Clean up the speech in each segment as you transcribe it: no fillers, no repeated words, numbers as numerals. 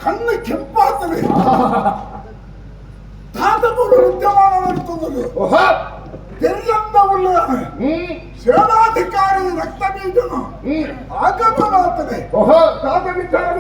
ಕಣ್ಣು ಕೆಂಪಾಗ್ತದೆ. ತಾತಪುರು ವಿದ್ಯಮಾನ ನಡೆಸುತ್ತದೆ. ತೆರೆಯಂದ ಉಳ್ಳಾನೆ ಸೇನಾಧಿಕಾರಿ ರಕ್ತ ಬೀಜನು ಆಗಮನ ಆಗ್ತದೆ. ತಾತ ವಿಚಾರ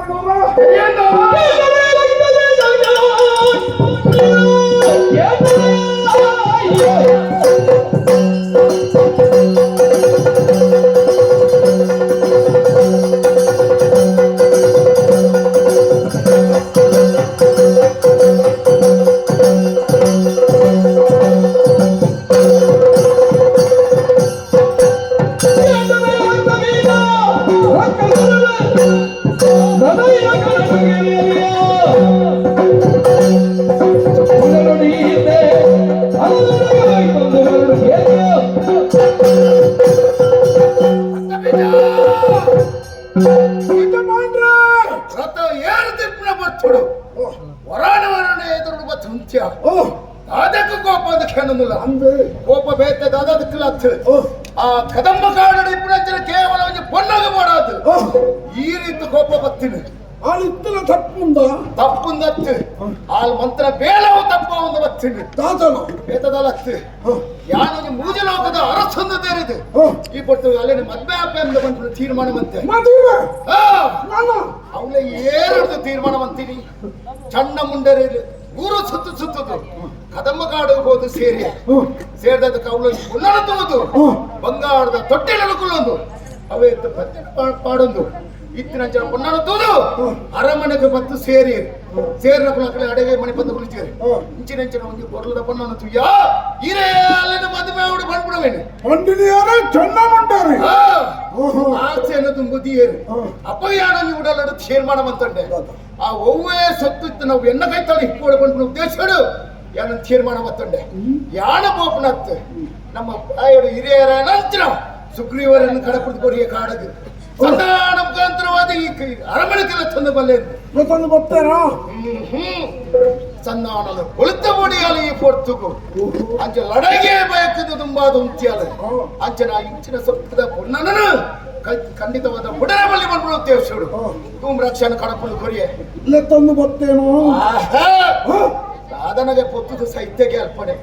ಕೋಪ ಬೇತದ ಆ ಕದಂಬ ಕಾರಣ ಇಪ್ಪು ಕೇವಲ ಒಂದು ಪೊನ್ನಾಗ ಮಾಡಾದು ಈ ರೀತಿ ಕೋಪ ಬತ್ತೀನಿ ಆಳಿತ್ತಲ ತಪ್ಪುಂದತ್ತು ಆಲ್ ಮಂತ್ರ ಬೇಲವು ತಪ್ಪ ಒಂದು ಬತ್ತೀನಿ ತಾತನು ಬೇತದಲತ್ತು ಯಾನು ಮೂಜ ಲೋಕದ ಅರಸಂದು ತೇರಿದೆ ಈ ಪಟ್ಟು ಅಲ್ಲಿನ ಮದ್ವೆ ಅಪ್ಪ ಎಂದು ಬಂದು ತೀರ್ಮಾನ ಬಂತೆ ಅವಳ ಏರದು ತೀರ್ಮಾನ ಬಂತೀನಿ ಸಣ್ಣ ಮುಂಡರೆ ಊರು ಸುತ್ತದು ಕದಮ್ಮ ಕಾಡು ಹೋದು ಸೇರಿದಕ್ಕೆ ಅವಳು ಉನ್ನಡ ತೂದು ಬಂಗಾರದ ತೊಟ್ಟೆలను ಕುಳ್ಳೊಂದು ಅವೇ ಪಾಡೊಂದು ಇತ್ತಿನ ಜನ ಪುನ್ನಡ ತೂದು ಅರಮನೆಗೆ ಬತ್ತು ಸೇರಿನ ಕಡೆ ಅಡಗೆ ಮನೆ ಬಂದು ಕುಳಿತೇವೆ ಇಂಚಿನ ಒಂದು ಕೊರ್ಲದ ಪಣ್ಣನ್ನು ತುಯ್ಯ ಇರೇ ಅಲ್ಲಿನ ಮದುವೆ ಅವಳು ಬಂದ್ಬಿಡವೇನೆ ಪಂಡಿನಿಯರೇ ಚೆನ್ನ ಮಂಟಾರೆ ಆಸೆಯನ್ನು ತುಂಬುದಿಯೇರು ಅಪಯಾನ ಉಡಲಡು ತೀರ್ಮಾನ ಬಂತಂಡೆ ಆ ಒವ್ವೇ ಸತ್ತು ನಾವು ಎನ್ನ ಕೈತಾಳೆ ಇಪ್ಪೋಳು ಬಂದು ಉದ್ದೇಶಗಳು ಯಾನ ತೀರ್ಮಾನ ಬತ್ತಂಡೆ ಯಾನ ಬೋಪನತ್ ನಮ್ಮ ತಾಯಿಯರು ಹಿರಿಯರ ನಂತರ ಸುಗ್ರೀವರನ್ನು ಕಡಪುಡಿದು ಕೊರಿಯ ಕಾಡದು ಸಂಧಾನ ಮುಖಾಂತರವಾದ ಈ ಅರಮನೆಗೆಲ್ಲ ತಂದು ಬಲ್ಲೆ ತಂದು ಬರ್ತಾರ ಸಂಧಾನದ ಕೊಳುತ್ತ ಬಡಿಯಾಲ ಈ ಪೊರ್ತುಗು ಅಂಚ ಲಡಗೆ ಬಯಕದು ತುಂಬಾ ಉಂಚಿಯಾಲ ಅಂಚನ ಇಂಚಿನ ಸೊಪ್ಪದ ಪುಣ್ಣನನು ಖಂಡಿತವಾದ ಬುಡರ ಬಲ್ಲಿ ಬಂದ್ಬಿಡು ಉದ್ದೇಶಗಳು ತುಂಬ ರಕ್ಷಣೆ ಕಡಪುಡಿದು ಕೊರಿಯೆ ಇಲ್ಲ ತಂದು ಬರ್ತೇನೋ ಸಾಧನಗೆ ಪೊತ್ತುದು ಸಾಹಿತ್ಯಗೆ ಅರ್ಪಣೆ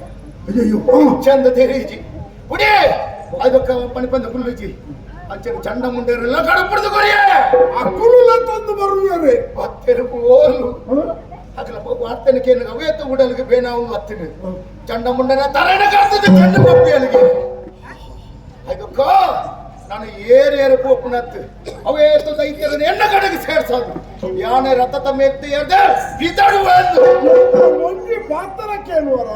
ಚಂದ ತೆರೀಜಿ ಪುಡಿ ಅದಕ್ಕೆ ಪಣಿ ಬಂದ ಕುಲ್ಲುಜಿ ಅಂಚೆ ಚಂಡ ಮುಂಡೆರೆಲ್ಲ ಕಡಪುಡಿದು ಕೊರಿಯೆ ಆ ಕುಲ್ಲ ತಂದು ಬರುವರೆ ಹತ್ತೆರಗು ಓಲು ಅಗಲ ವಾರ್ತನಕ್ಕೆ ಅವೇತ ಉಡಲಿಗೆ ಬೇನಾವು ಹತ್ತಿನ ಚಂಡ ಮುಂಡನ ತರಣ ಕಾಡ್ತದೆ ಚಂಡ ಪಪ್ಪಿ ಅಲ್ಲಿಗೆ ಅದಕ್ಕ ನಾನು ಏರೇರು ಪೋಪನತ್ತು ಅವೇತ ದೈತ್ಯರನ್ನು ಎಣ್ಣ ಕಡೆಗೆ ಸೇರ್ಸೋದು ಯಾನೇ ರಥ ತಮ್ಮ ಎತ್ತಿ ಎದ್ದ ಬಿದ್ದಾಡುವ ಒಂದು ಪಾತ್ರ ಕೇಳುವರ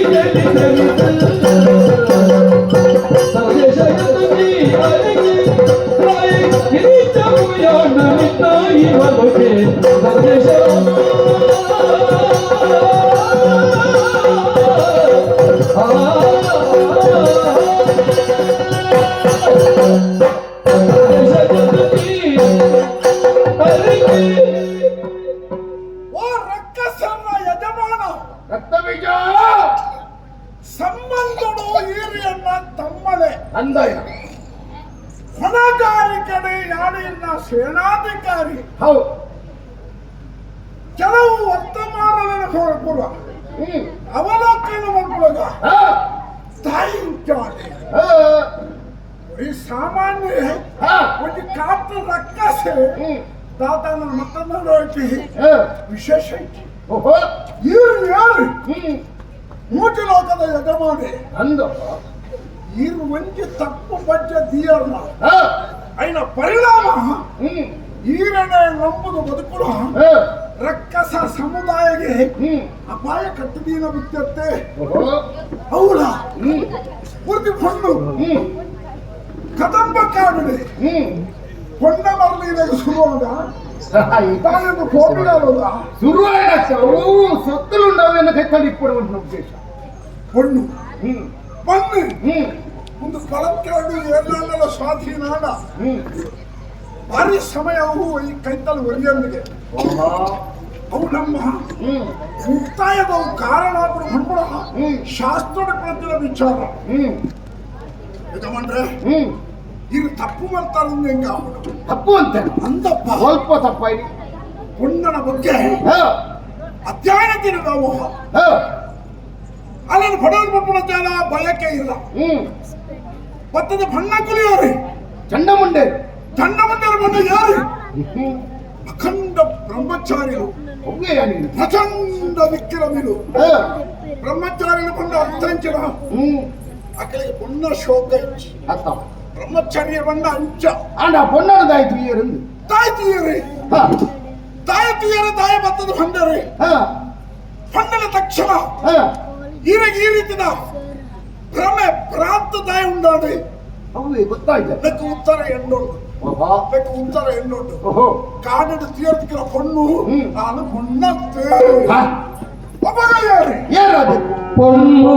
Thank you. ಅಂದಾಯ ಹೊಣೆಗಾರಿಕೆ ಯಾರಿಲ್ಲ ಸೇನಾಧಿಕಾರಿ ಹೌದು ಕೆಲವು ವರ್ತಮಾನವನ್ನು ಹೊರಪುರ ಅವಲೋಕನ ಮಾಡ್ಕೊಳ್ಳೋದ ತಾಯಿ ಉಚ್ಚಾರಣೆ ಈ ಸಾಮಾನ್ಯ ಒಂದು ಕಾತ ರಕ್ಕಸೆ ದಾತನ ಮತ್ತೊಂದು ವಿಶೇಷ ಐತಿ ಇವ್ರು ಯಾರು ಮೂಜು ಲೋಕದ ಯಜಮಾನಿ ಅಂದಪ್ಪ ಇವ್ರು ಒಂಜಿ ತಪ್ಪು ಬಜ್ಜ ದಿಯರ್ನ అయిన ಪರಿಣಾಮ ಈರನೆ ನಂಬುದು ಬದುಕುಳ ರಕ್ಕಸ ಸಮುದಾಯಗೆ ಅಪಾಯ ಕಟ್ಟದೀನ ಬಿದ್ದತ್ತೆ ಅವಳ ಪೂರ್ತಿ ಹೊಣ್ಣು ಕದಂಬ ಕಾಡುಡೆ ಹೊಣ್ಣ ಮರಳಿದಾಗ ಶುರುವಾದ ತಾನೊಂದು ಕೋಪಿಡಾಲೋದ ಸೊತ್ತಲುಂಡವೆನ್ನ ಕೈತಳಿಪ್ಪಡುವಂತ ಉದ್ದೇಶ ಹೊಣ್ಣು ಮಣ್ಣು ಒಂದು ಕಳಂಕಾಡು ಎಲ್ಲೆಲ್ಲ ಸ್ವಾಧೀನ ಭಾರಿ ಸಮಯವು ಈ ಕೈತಲು ಒರಿಯಲ್ಲಿಗೆ ಅವು ನಮ್ಮ ಮುಕ್ತಾಯದ ಕಾರಣ ಹೊಂಬಳ ಶಾಸ್ತ್ರದ ಪ್ರತಿಯ ವಿಚಾರ ಯಜಮಾನ್ರೆ ಈಗ ತಪ್ಪು ಮಾಡ್ತಾರೆ ಹೆಂಗ ತಪ್ಪು ಅಂತ ಅಂದಪ್ಪ ಸ್ವಲ್ಪ ತಪ್ಪಾಯ್ತು ಪುಣ್ಣನ ಬಗ್ಗೆ ಅಧ್ಯಯನത്തിന് ವ್ಯಾಮೋಹ ಅಲ್ಲನ್ನು ಪಡೆದು ಬಪ್ಪನ ಜನ ಬಯಕೆ ಇಲ್ಲ ಭತ್ತದ ಬಣ್ಣ ಕುಲಿಯೋರಿ ಚಂಡಮುಂಡೆ ಚಂಡಮುಂಡರ ಬಣ್ಣ ಯಾರು ಅಖಂಡ ಬ್ರಹ್ಮಚಾರಿಗಳು ಪ್ರಚಂಡ ವಿಕ್ರಮಿಗಳು ಬ್ರಹ್ಮಚಾರಿಗಳು ಬಂದ ಅರ್ಥಂಚನ ಅಕ್ಕಳಿಗೆ ಪುಣ್ಣ ಶೋಕ ಬ್ರಹ್ಮಚಾರ್ಯ ಬಂದ ಅಂಚ ಆಂಡ ಪೊನ್ನಡ ದಾಯ್ತೀಯರಂದು ತಾಯ್ತೀಯರೇ ತಾಯ್ತೀಯರ ದಾಯ ಬತ್ತದ ಬಂದರೆ ಬಂದನ ತಕ್ಷಣ ಈರಗೆ ಈ ರೀತಿಯ ಭ್ರಮೆ ಭ್ರಾಂತ ದಾಯ ಉಂಟಾದೆ ಅವೇ ಗೊತ್ತಾಯ್ತು ಅದಕ್ಕೆ ಉತ್ತರ ಎಣ್ಣುಂಟು ಅದಕ್ಕೆ ಉತ್ತರ ಎಣ್ಣುಂಟು ಕಾಡಿನ ತೀರ್ಥಿಗಳ ಹೊಣ್ಣು ನಾನು ಹೊಣ್ಣತ್ತೆ ಒಬ್ಬಗ ಯಾರು ಯಾರು பொண்ணு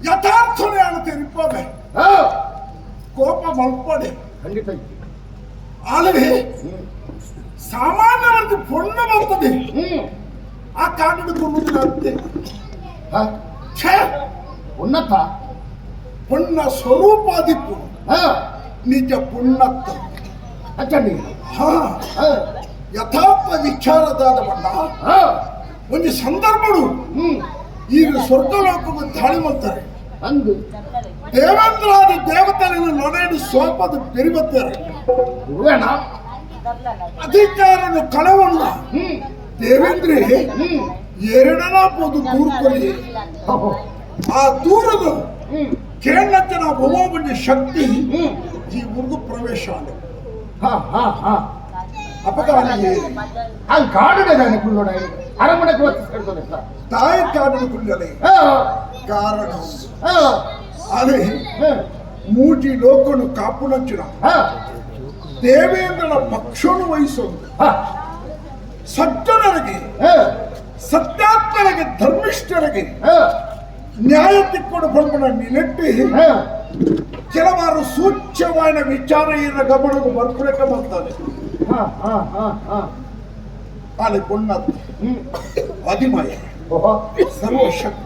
ಯಥಾರ್ಥನೇ ಆಗುತ್ತೇನೆ ಇಪ್ಪದೆ ಕೋಪ ಮಲ್ಪಡೆ ಖಂಡಿತ ಆಲವೇ ಸಾಮಾನ್ಯವಾಗಿ ಪೊಣ್ಣ ಬರ್ತದೆ ಆ ಕಾಡಿನ ಕೊಡುವುದಿಲ್ಲ ಅಂತೆ ಉನ್ನತ ಪುಣ್ಯ ಸ್ವರೂಪಾದಿತ್ತು ನಿಜ ಪುಣ್ಣತ್ತ ಅಚ್ಚಂಡಿ ಯಥಾರ್ಥ ವಿಚಾರದಾದ ಬಣ್ಣ ಒಂದು ಸಂದರ್ಭಗಳು ಈಗ ಸ್ವರ್ಗಲೋಕವನ್ನು ದಾಳಿ ಮಾಡ್ತಾರೆ ಅಂದು ದೇವೇಂದ್ರಾದಿ ದೇವತೆಯನ್ನು ನಡೆಯಲು ಸ್ವಲ್ಪದ ಬೆರಿಬತ್ತಾರೆ ಗುರುವೇಣ ಅಧಿಕಾರನು ಕಳವಲ್ಲ ದೇವೇಂದ್ರೆ ಎರಡನ ಪೋದು ದೂರ ಕೊಲಿ ಆ ದೂರದ ಕೇಳಚ್ಚನ ಒಬ್ಬೊಬ್ಬನ ಶಕ್ತಿ ಈ ಊರಿಗೂ ಪ್ರವೇಶ ಆದ ಅಪಗಾನಿಗೆ ಅಲ್ಲಿ ಕಾಡಿದಾನೆ ಕುಳ್ಳೋಣ ಅರಮನೆಗೆ ಒತ್ತಿಸ್ಕೊಳ್ತಾನೆ ತಾಯಿ ಕಾಡಿನ ಕುಳ್ಳಲೆ ಕಾರಣ ಅದೇ ಮೂಜಿ ಲೋಕನು ಕಾಪುನಂಚಿನ ದೇವೇಂದ್ರನ ಪಕ್ಷವನ್ನು ವಹಿಸೋದು ಸಜ್ಜನರಿಗೆ ಸತ್ಯಾತ್ಮರಿಗೆ ಧರ್ಮಿಷ್ಠರಿಗೆ ನ್ಯಾಯ ತಿಕ್ಕೊಂಡು ಬಂದ ನಿಲೆಟ್ಟಿ ಕೆಲವಾರು ಸೂಚ್ಯವಾದ ವಿಚಾರ ಇರ ಗಮನಕ್ಕೆ ಬರ್ಕೊಳಕ್ಕೆ ಬರ್ತಾರೆ ಅಲ್ಲಿ ಕೊಂಡದ್ದು ಅಧಿಮಯ ಸರ್ವಶಕ್ತಿ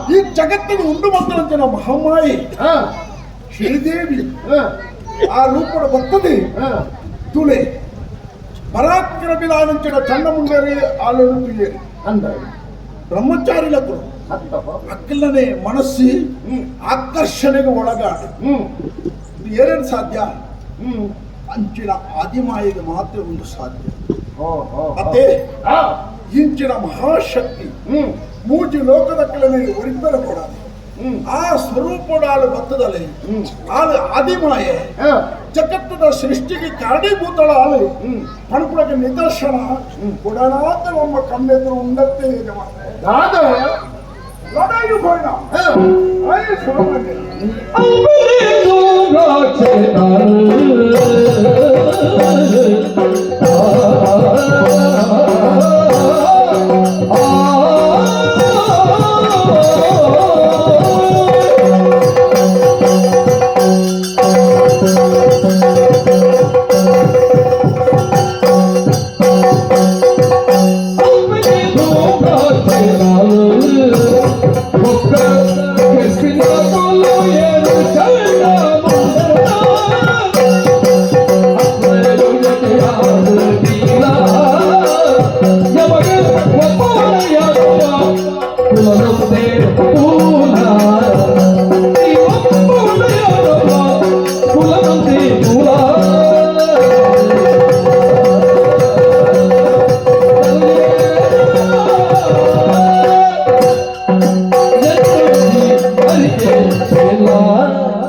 ಈ ಜಗತ್ತಿನ ಉಂಡು ಬಂದಂತ ಮಹಾಮಾಯಿ ಶ್ರೀದೇವಿ ಆ ರೂಪದ ಬರ್ತದೆ ತುಳೆ ಪರಾಕ್ರಮಿಲಾನಂಚಿನ ಚಂಡ ಮುಂಡೇರಿ ಆಲೋಚನೆ ಅಂದ ಬ್ರಹ್ಮಚಾರಿಲಕ್ಕರು ಅಕ್ಕಲ್ಲನೆ ಮನಸ್ಸಿ ಆಕರ್ಷಣೆಗೆ ಒಳಗಾಡಿ ಏನೇನು ಸಾಧ್ಯ ಅಂಚಿನ ಆದಿಮಾಯಿಗೆ ಮಾತ್ರ ಒಂದು ಸಾಧ್ಯ ಮತ್ತೆ ಇಂಚಿನ ಮಹಾಶಕ್ತಿ ಮೂಜಿ ಲೋಕದ ಕೆಳಗೆ ಒರಿಬ್ಬರ ಕೊಡ ಆ ಸ್ವರೂಪಡಾಳು ಬತ್ತದಲ್ಲಿ ಆಳು ಆದಿಮಾಯೆ ಜಗತ್ತದ ಸೃಷ್ಟಿಗೆ ಕಾರಣೀಭೂತಳ ಆಳು ಪಣಪುಳಕ್ಕೆ ನಿದರ್ಶನ ಕೊಡನಾದ ನಮ್ಮ ಕಣ್ಣೆದುರು ಉಂಡತ್ತೆ ಲಡಾಯಿ ಹೋಯ್ನ